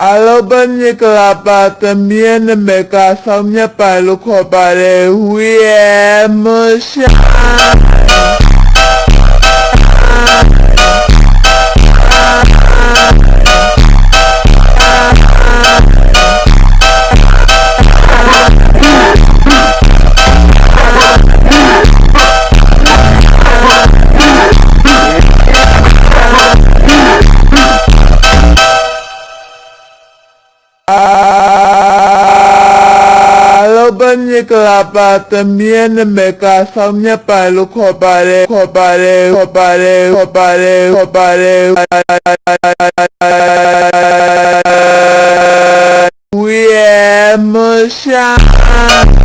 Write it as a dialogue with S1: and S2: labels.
S1: အားလုံးပဲမင်္ဂလာပါသမီးနာမည်ကဆောင်မြတ်ပိုင်လို့ခေါ်ပါတယ်ဝီယမရှာမင်္ဂလာပါသမီးနာမည်ကဆောင်မြတ်ပိုင်လို့ခေါ်ပါတယ်ဝီယမရှာ